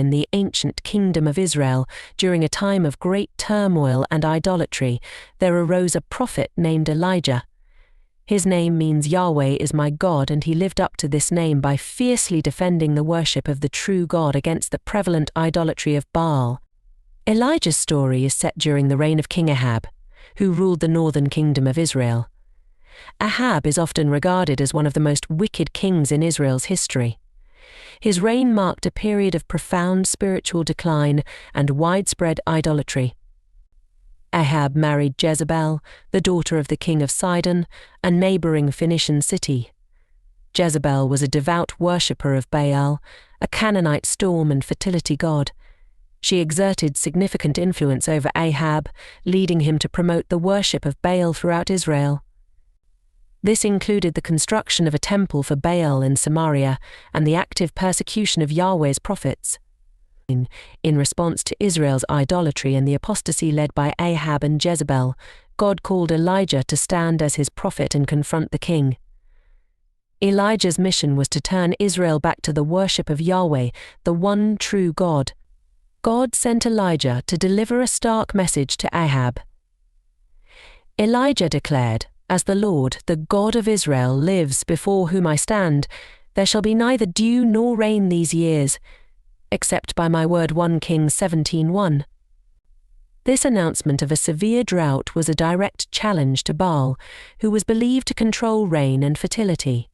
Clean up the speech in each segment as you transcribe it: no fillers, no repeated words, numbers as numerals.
In the ancient kingdom of Israel, during a time of great turmoil and idolatry, there arose a prophet named Elijah. His name means Yahweh is my God, and he lived up to this name by fiercely defending the worship of the true God against the prevalent idolatry of Baal. Elijah's story is set during the reign of King Ahab, who ruled the northern kingdom of Israel. Ahab is often regarded as one of the most wicked kings in Israel's history. His reign marked a period of profound spiritual decline and widespread idolatry. Ahab married Jezebel, the daughter of the king of Sidon, a neighboring Phoenician city. Jezebel was a devout worshipper of Baal, a Canaanite storm and fertility god. She exerted significant influence over Ahab, leading him to promote the worship of Baal throughout Israel. This included the construction of a temple for Baal in Samaria and the active persecution of Yahweh's prophets. In response to Israel's idolatry and the apostasy led by Ahab and Jezebel, God called Elijah to stand as his prophet and confront the king. Elijah's mission was to turn Israel back to the worship of Yahweh, the one true God. God sent Elijah to deliver a stark message to Ahab. Elijah declared, "As the Lord, the God of Israel, lives before whom I stand, there shall be neither dew nor rain these years, except by my word." 1 Kings 17:1. This announcement of a severe drought was a direct challenge to Baal, who was believed to control rain and fertility.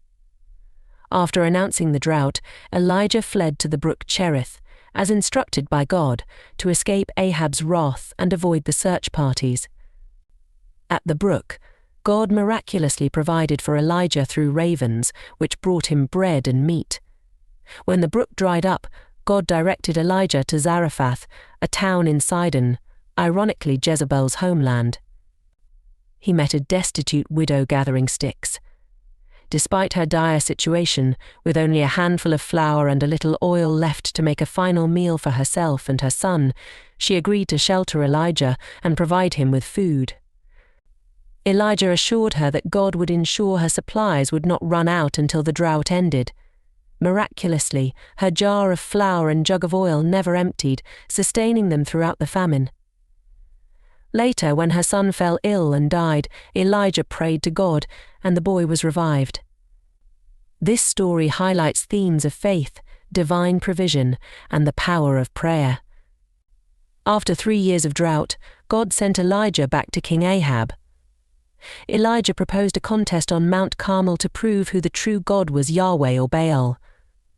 After announcing the drought, Elijah fled to the brook Cherith, as instructed by God, to escape Ahab's wrath and avoid the search parties. At the brook, God miraculously provided for Elijah through ravens, which brought him bread and meat. When the brook dried up, God directed Elijah to Zarephath, a town in Sidon, ironically Jezebels' homeland. He met a destitute widow gathering sticks. Despite her dire situation, with only a handful of flour and a little oil left to make a final meal for herself and her son, she agreed to shelter Elijah and provide him with food. Elijah assured her that God would ensure her supplies would not run out until the drought ended. Miraculously, her jar of flour and jug of oil never emptied, sustaining them throughout the famine. Later, when her son fell ill and died, Elijah prayed to God, and the boy was revived. This story highlights themes of faith, divine provision, and the power of prayer. After 3 years of drought, God sent Elijah back to King Ahab. Elijah proposed a contest on Mount Carmel to prove who the true God was, Yahweh or Baal.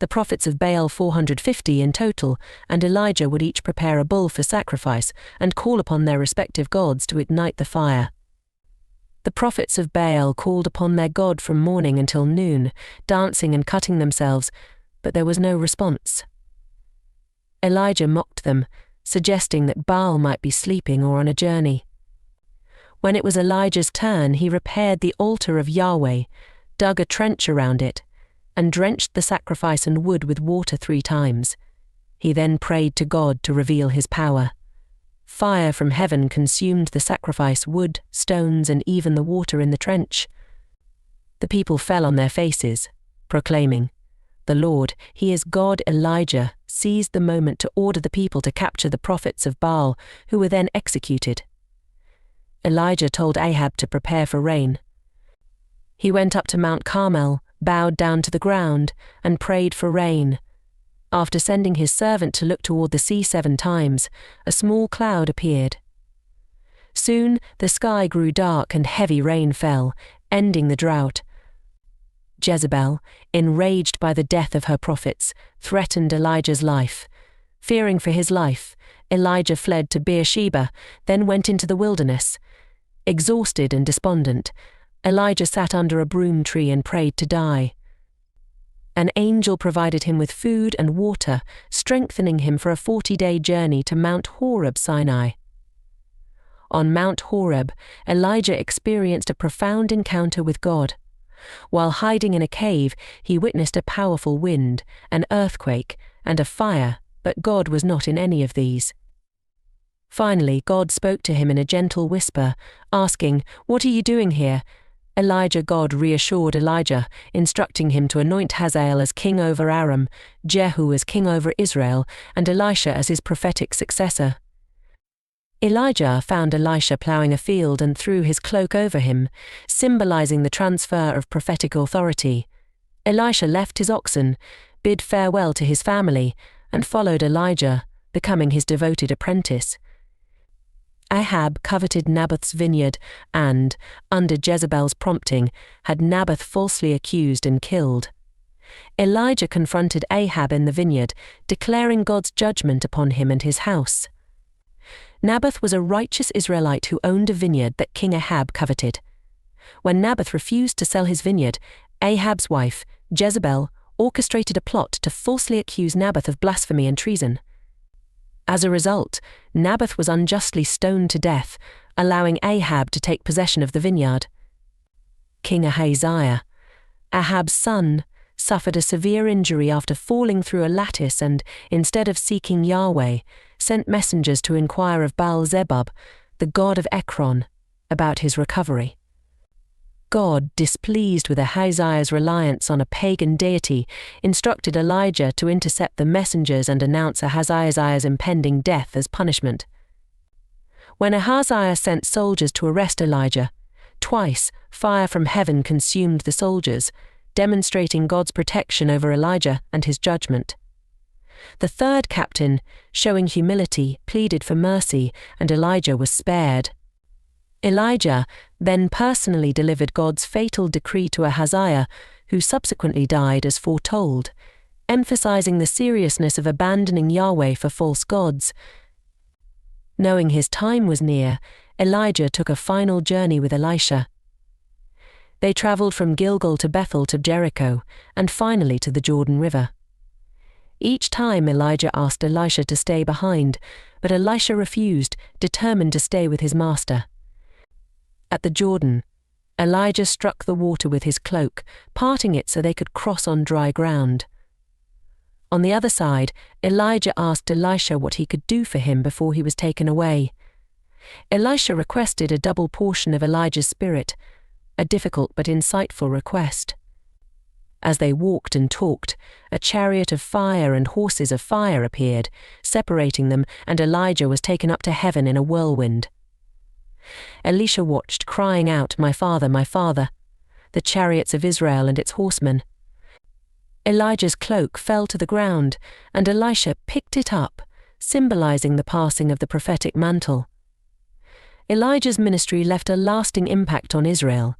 The prophets of Baal, 450 in total, and Elijah would each prepare a bull for sacrifice and call upon their respective gods to ignite the fire. The prophets of Baal called upon their god from morning until noon, dancing and cutting themselves, but there was no response. Elijah mocked them, suggesting that Baal might be sleeping or on a journey. When it was Elijah's turn, he repaired the altar of Yahweh, dug a trench around it, and drenched the sacrifice and wood with water 3 times. He then prayed to God to reveal his power. Fire from heaven consumed the sacrifice, wood, stones, and even the water in the trench. The people fell on their faces, proclaiming, "The Lord, he is God." Elijah seized the moment to order the people to capture the prophets of Baal, who were then executed. Elijah told Ahab to prepare for rain. He went up to Mount Carmel, bowed down to the ground, and prayed for rain. After sending his servant to look toward the sea 7 times, a small cloud appeared. Soon the sky grew dark and heavy rain fell, ending the drought. Jezebel, enraged by the death of her prophets, threatened Elijah's life. Fearing for his life, Elijah fled to Beersheba, then went into the wilderness. Exhausted and despondent, Elijah sat under a broom tree and prayed to die. An angel provided him with food and water, strengthening him for a 40-day journey to Mount Horeb, Sinai. On Mount Horeb, Elijah experienced a profound encounter with God. While hiding in a cave, he witnessed a powerful wind, an earthquake, and a fire, but God was not in any of these. Finally, God spoke to him in a gentle whisper, asking, "What are you doing here?" God reassured Elijah, instructing him to anoint Hazael as king over Aram, Jehu as king over Israel, and Elisha as his prophetic successor. Elijah found Elisha ploughing a field and threw his cloak over him, symbolizing the transfer of prophetic authority. Elisha left his oxen, bid farewell to his family, and followed Elijah, becoming his devoted apprentice. Ahab coveted Naboth's vineyard and, under Jezebel's prompting, had Naboth falsely accused and killed. Elijah confronted Ahab in the vineyard, declaring God's judgment upon him and his house. Naboth was a righteous Israelite who owned a vineyard that King Ahab coveted. When Naboth refused to sell his vineyard, Ahab's wife, Jezebel, orchestrated a plot to falsely accuse Naboth of blasphemy and treason. As a result, Naboth was unjustly stoned to death, allowing Ahab to take possession of the vineyard. King Ahaziah, Ahab's son, suffered a severe injury after falling through a lattice and, instead of seeking Yahweh, sent messengers to inquire of Baal-zebub, the god of Ekron, about his recovery. God, displeased with Ahaziah's reliance on a pagan deity, instructed Elijah to intercept the messengers and announce Ahaziah's impending death as punishment. When Ahaziah sent soldiers to arrest Elijah, twice fire from heaven consumed the soldiers, demonstrating God's protection over Elijah and his judgment. The third captain, showing humility, pleaded for mercy, and Elijah was spared. Elijah then personally delivered God's fatal decree to Ahaziah, who subsequently died as foretold, emphasizing the seriousness of abandoning Yahweh for false gods. Knowing his time was near, Elijah took a final journey with Elisha. They traveled from Gilgal to Bethel to Jericho, and finally to the Jordan River. Each time Elijah asked Elisha to stay behind, but Elisha refused, determined to stay with his master. At the Jordan, Elijah struck the water with his cloak, parting it so they could cross on dry ground. On the other side, Elijah asked Elisha what he could do for him before he was taken away. Elisha requested a double portion of Elijah's spirit, a difficult but insightful request. As they walked and talked, a chariot of fire and horses of fire appeared, separating them, and Elijah was taken up to heaven in a whirlwind. Elisha watched, crying out, my father, the chariots of Israel and its horsemen." Elijah's cloak fell to the ground, and Elisha picked it up, symbolizing the passing of the prophetic mantle. Elijah's ministry left a lasting impact on Israel.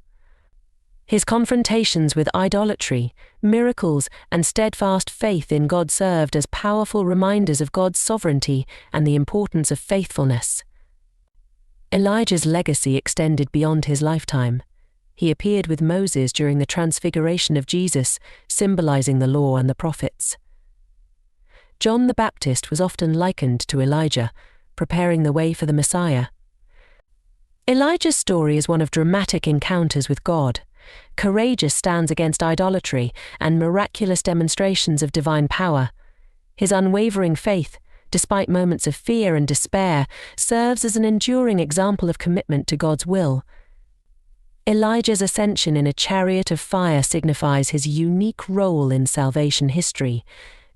His confrontations with idolatry, miracles, and steadfast faith in God served as powerful reminders of God's sovereignty and the importance of faithfulness. Elijah's legacy extended beyond his lifetime. He appeared with Moses during the transfiguration of Jesus, symbolizing the law and the prophets. John the Baptist was often likened to Elijah, preparing the way for the Messiah. Elijah's story is one of dramatic encounters with God, courageous stands against idolatry, and miraculous demonstrations of divine power. His unwavering faith, despite moments of fear and despair, serves as an enduring example of commitment to God's will. Elijah's ascension in a chariot of fire signifies his unique role in salvation history,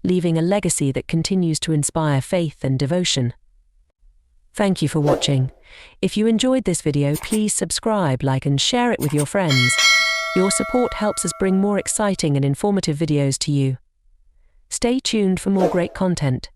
leaving a legacy that continues to inspire faith and devotion. Thank you for watching. If you enjoyed this video, please subscribe, like, and share it with your friends. Your support helps us bring more exciting and informative videos to you. Stay tuned for more great content.